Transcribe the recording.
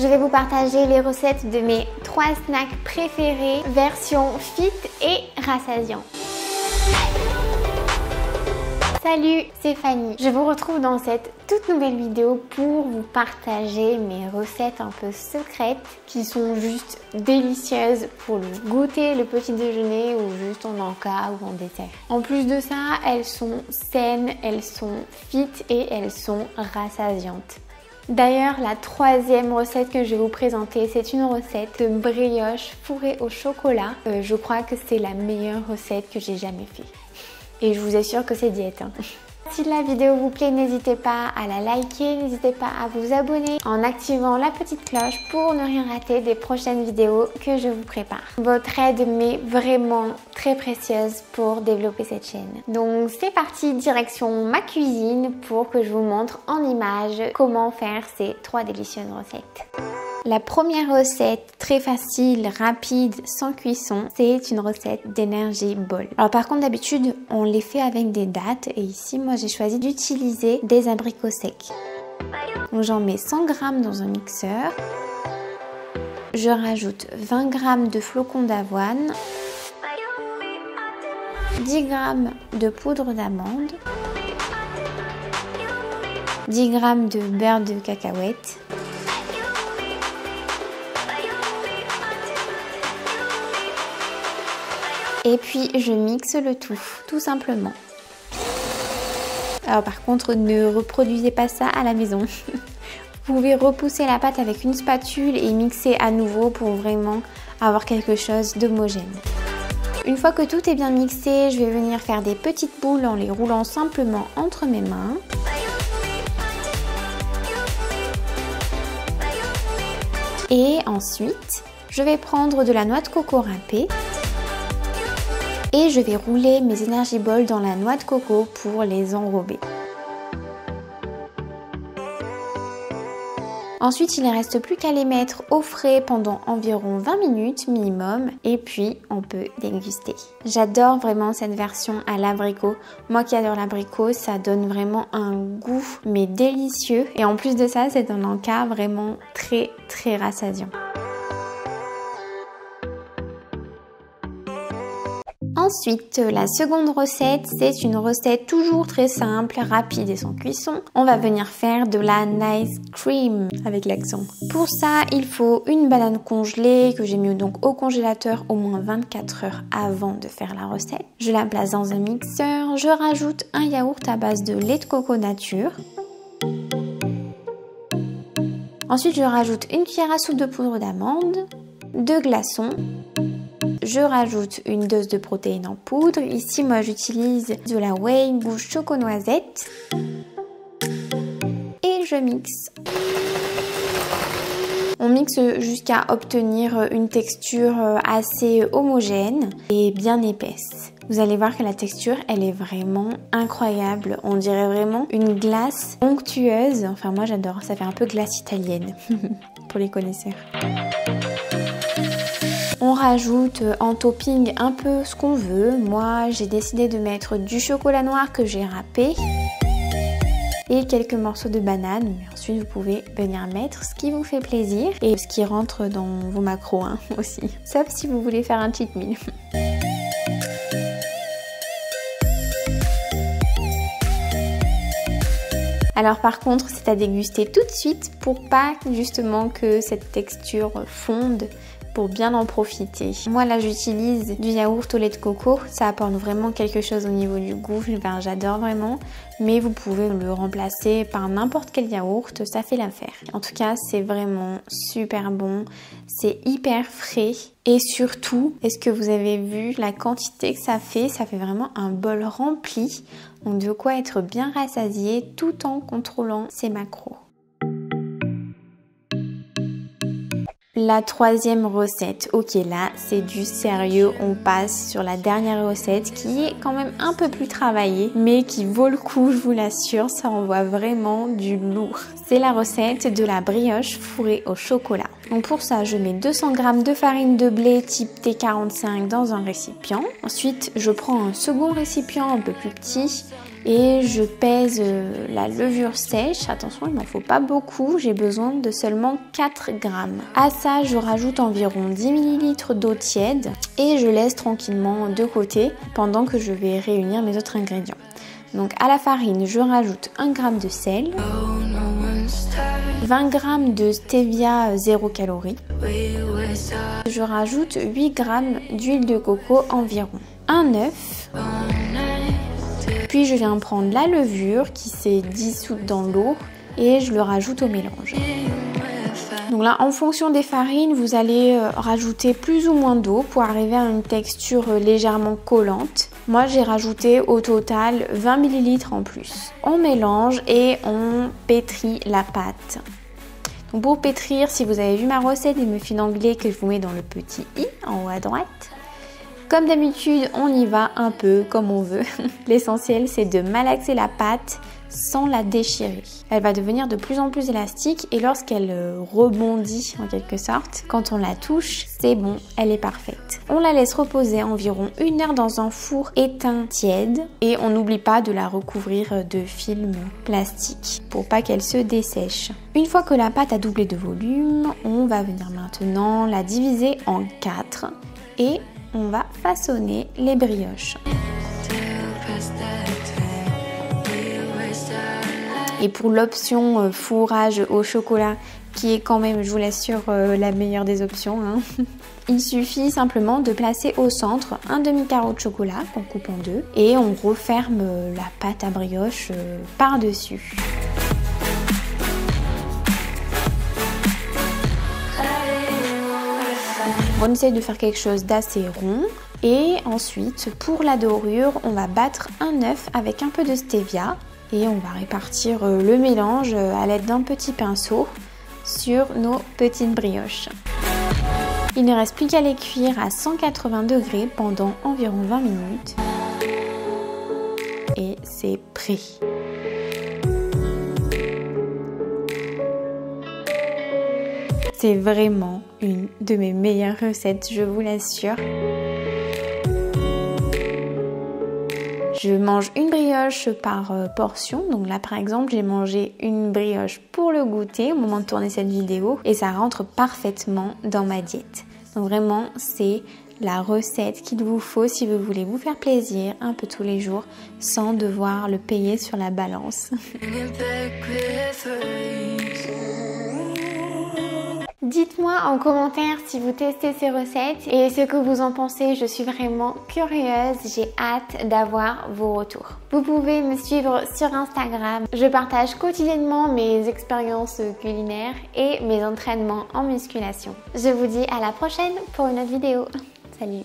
Je vais vous partager les recettes de mes 3 snacks préférés, version fit et rassasiant. Salut, c'est Fanny. Je vous retrouve dans cette toute nouvelle vidéo pour vous partager mes recettes un peu secrètes qui sont juste délicieuses pour le goûter, le petit déjeuner ou juste en encas ou en dessert. En plus de ça, elles sont saines, elles sont fit et elles sont rassasiantes. D'ailleurs, la 3e recette que je vais vous présenter, c'est une recette de brioche fourrée au chocolat. Je crois que c'est la meilleure recette que j'ai jamais faite. Et je vous assure que c'est diète. Si la vidéo vous plaît, n'hésitez pas à la liker, n'hésitez pas à vous abonner en activant la petite cloche pour ne rien rater des prochaines vidéos que je vous prépare. Votre aide m'est vraiment très précieuse pour développer cette chaîne. Donc c'est parti, direction ma cuisine pour que je vous montre en images comment faire ces 3 délicieuses recettes. La première recette, très facile, rapide, sans cuisson, c'est une recette d'énergie ball. Alors par contre d'habitude on les fait avec des dattes et ici moi j'ai choisi d'utiliser des abricots secs. Donc j'en mets 100 g dans un mixeur. Je rajoute 20 g de flocons d'avoine, 10 g de poudre d'amande, 10 g de beurre de cacahuète, et puis je mixe le tout simplement. Alors par contre, ne reproduisez pas ça à la maison. Vous pouvez repousser la pâte avec une spatule et mixer à nouveau pour vraiment avoir quelque chose d'homogène. Une fois que tout est bien mixé, je vais venir faire des petites boules en les roulant simplement entre mes mains. Et ensuite, je vais prendre de la noix de coco râpée. Et je vais rouler mes Energy Balls dans la noix de coco pour les enrober. Ensuite, il ne reste plus qu'à les mettre au frais pendant environ 20 minutes minimum et puis on peut déguster. J'adore vraiment cette version à l'abricot. Moi qui adore l'abricot, ça donne vraiment un goût mais délicieux et en plus de ça, c'est un encas vraiment très rassasiant. Ensuite, la seconde recette, c'est une recette toujours très simple, rapide et sans cuisson. On va venir faire de la nice cream avec l'accent. Pour ça, il faut une banane congelée que j'ai mis donc au congélateur au moins 24 heures avant de faire la recette. Je la place dans un mixeur, je rajoute un yaourt à base de lait de coco nature. Ensuite, je rajoute une cuillère à soupe de poudre d'amande, 2 glaçons. Je rajoute une dose de protéines en poudre. Ici, moi, j'utilise de la whey bouche choco-noisette. Et je mixe. On mixe jusqu'à obtenir une texture assez homogène et bien épaisse. Vous allez voir que la texture, elle est vraiment incroyable. On dirait vraiment une glace onctueuse. Enfin, moi, j'adore. Ça fait un peu glace italienne pour les connaisseurs. On rajoute en topping un peu ce qu'on veut. Moi, j'ai décidé de mettre du chocolat noir que j'ai râpé et quelques morceaux de banane. Mais ensuite, vous pouvez venir mettre ce qui vous fait plaisir et ce qui rentre dans vos macros aussi. Sauf si vous voulez faire un cheat meal. Alors par contre, c'est à déguster tout de suite pour pas justement que cette texture fonde, pour bien en profiter. Moi là j'utilise du yaourt au lait de coco, ça apporte vraiment quelque chose au niveau du goût, enfin, j'adore vraiment, mais vous pouvez le remplacer par n'importe quel yaourt, ça fait l'affaire. En tout cas c'est vraiment super bon, c'est hyper frais et surtout, est-ce que vous avez vu la quantité que ça fait vraiment un bol rempli, donc de quoi être bien rassasié tout en contrôlant ses macros. La 3e recette, ok là c'est du sérieux, on passe sur la dernière recette qui est quand même un peu plus travaillée mais qui vaut le coup, je vous l'assure, ça envoie vraiment du lourd. C'est la recette de la brioche fourrée au chocolat. Donc pour ça, je mets 200 g de farine de blé type T45 dans un récipient. Ensuite, je prends un second récipient un peu plus petit et je pèse la levure sèche. Attention, il m'en faut pas beaucoup, j'ai besoin de seulement 4 g. À ça, je rajoute environ 10 ml d'eau tiède et je laisse tranquillement de côté pendant que je vais réunir mes autres ingrédients. Donc à la farine, je rajoute 1 g de sel, 20 g de stevia 0 calories. Je rajoute 8 g d'huile de coco environ, un œuf. Puis je viens prendre la levure qui s'est dissoute dans l'eau et je le rajoute au mélange. Donc là, en fonction des farines, vous allez rajouter plus ou moins d'eau pour arriver à une texture légèrement collante. Moi, j'ai rajouté au total 20 ml en plus. On mélange et on pétrit la pâte. Donc pour pétrir, si vous avez vu ma recette des muffins anglais que je vous mets dans le petit i en haut à droite, comme d'habitude, on y va un peu comme on veut. L'essentiel, c'est de malaxer la pâte sans la déchirer. Elle va devenir de plus en plus élastique et lorsqu'elle rebondit en quelque sorte, quand on la touche, c'est bon, elle est parfaite. On la laisse reposer environ 1 heure dans un four éteint tiède et on n'oublie pas de la recouvrir de film plastique pour pas qu'elle se dessèche. Une fois que la pâte a doublé de volume, on va venir maintenant la diviser en 4 et on va façonner les brioches. Et pour l'option fourrage au chocolat, qui est quand même, je vous l'assure, la meilleure des options, hein, il suffit simplement de placer au centre un demi-carreau de chocolat qu'on coupe en deux et on referme la pâte à brioche par-dessus. On essaye de faire quelque chose d'assez rond et ensuite pour la dorure on va battre un œuf avec un peu de stevia et on va répartir le mélange à l'aide d'un petit pinceau sur nos petites brioches. Il ne reste plus qu'à les cuire à 180 degrés pendant environ 20 minutes et c'est prêt. C'est vraiment une de mes meilleures recettes, je vous l'assure. Je mange une brioche par portion. Donc là par exemple j'ai mangé une brioche pour le goûter au moment de tourner cette vidéo et ça rentre parfaitement dans ma diète. Donc vraiment c'est la recette qu'il vous faut si vous voulez vous faire plaisir un peu tous les jours sans devoir le payer sur la balance. Dites-moi en commentaire si vous testez ces recettes et ce que vous en pensez, je suis vraiment curieuse, j'ai hâte d'avoir vos retours. Vous pouvez me suivre sur Instagram, je partage quotidiennement mes expériences culinaires et mes entraînements en musculation. Je vous dis à la prochaine pour une autre vidéo. Salut!